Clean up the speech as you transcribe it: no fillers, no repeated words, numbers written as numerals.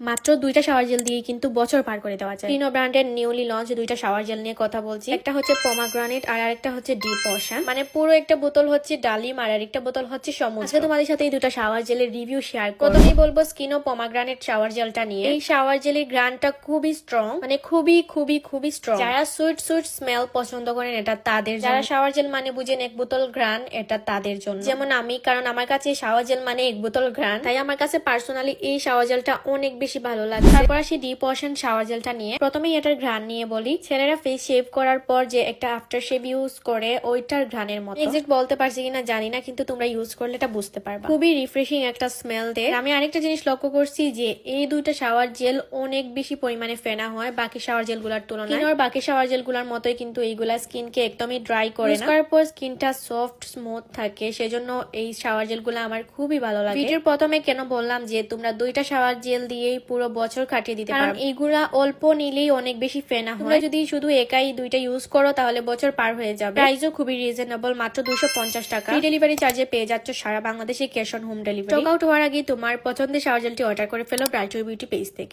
মাত্র দুইটা shower gel দিয়ে কিন্তু বছর পার করে দেওয়া যায়। ক্লিনো ব্র্যান্ডের নিউলি লঞ্চ দুইটা শাওয়ার জেল নিয়ে কথা বলছি। একটা হচ্ছে পমাগ্রানেট আর আরেকটা হচ্ছে ডিপ ওশান। মানে পুরো একটা বোতল হচ্ছে ডালিম আর আরেকটা বোতল হচ্ছে সমুদ্র। আজকে তোমাদের সাথে এই দুটো শাওয়ার জেলের রিভিউ শেয়ার করব। প্রথমেই বলবো স্কিনো পমাগ্রানেট শাওয়ার জেলটা নিয়ে। এই শাওয়ার জেলের গ্রানটা খুবই স্ট্রং, মানে খুবই স্ট্রং। যারা সুইট স্মেল পছন্দ করেন এটা তাদের, যারা শাওয়ার জেল মানে বুঝেন এক বোতল গ্রান, এটা তাদের জন্য। যেমন আমি, কারণ আমার কাছে শাওয়ার জেল মানে এক বোতল গ্রান, তাই আমার কাছে পার্সোনালি এই শাওয়ার জেলটা অনেক বেশি ভালো লাগে। তারপর আসি ডিপ ওশান শাওয়ার জেলটা নিয়ে। প্রথমেই এটার ঘ্রাণ নিয়ে বলি। ছেলেরা ফেস শেভ করার পর যে একটা আফটার শেভ ইউজ করে ওইটার ঘ্রাণের মতো। এক্সাক্ট বলতে পারছি কিনা জানি না, কিন্তু তোমরা ইউজ করলে এটা বুঝতে পারবা। খুবই রিফ্রেশিং একটা স্মেল দেয়। আমি আরেকটা জিনিস লক্ষ্য করছি যে এই দুইটা শাওয়ার জেল অনেক বেশি পরিমাণে ফেনা হয় বাকি শাওয়ার জেল গুলার তুলনায়। বাকি শাওয়ার জেল গুলার মতোই কিন্তু এইগুলা স্কিনকে একদমই ড্রাই করে না। ইউজ করার পর স্কিনটা সফট স্মুথ থাকে, সেজন্য এই শাওয়ার জেল গুলা আমার খুবই ভালো লাগে। ভিডিওর প্রথমে কেন বললাম যে তোমরা দুইটা শাওয়ার জেল দিয়েই পুরো বছর কাটিয়ে দিতে পারো, কারণ এইগুলা অল্প নিলেই অনেক বেশি ফেনা হয়। তোমরা যদি শুধু একাই দুইটা ইউজ করো তাহলে বছর পার হয়ে যাবে। প্রাইসও খুবই রিজনেবল, মাত্র 250 টাকা। ফ্রি ডেলিভারি চার্জে পেয়ে যাচ্ছ সারা বাংলাদেশে cash on home delivery. Check out হওয়ার আগে তোমার পছন্দের শাওয়ার জেলটি অর্ডার করে ফেলো ব্রাইট বিউটি পেজ থেকে।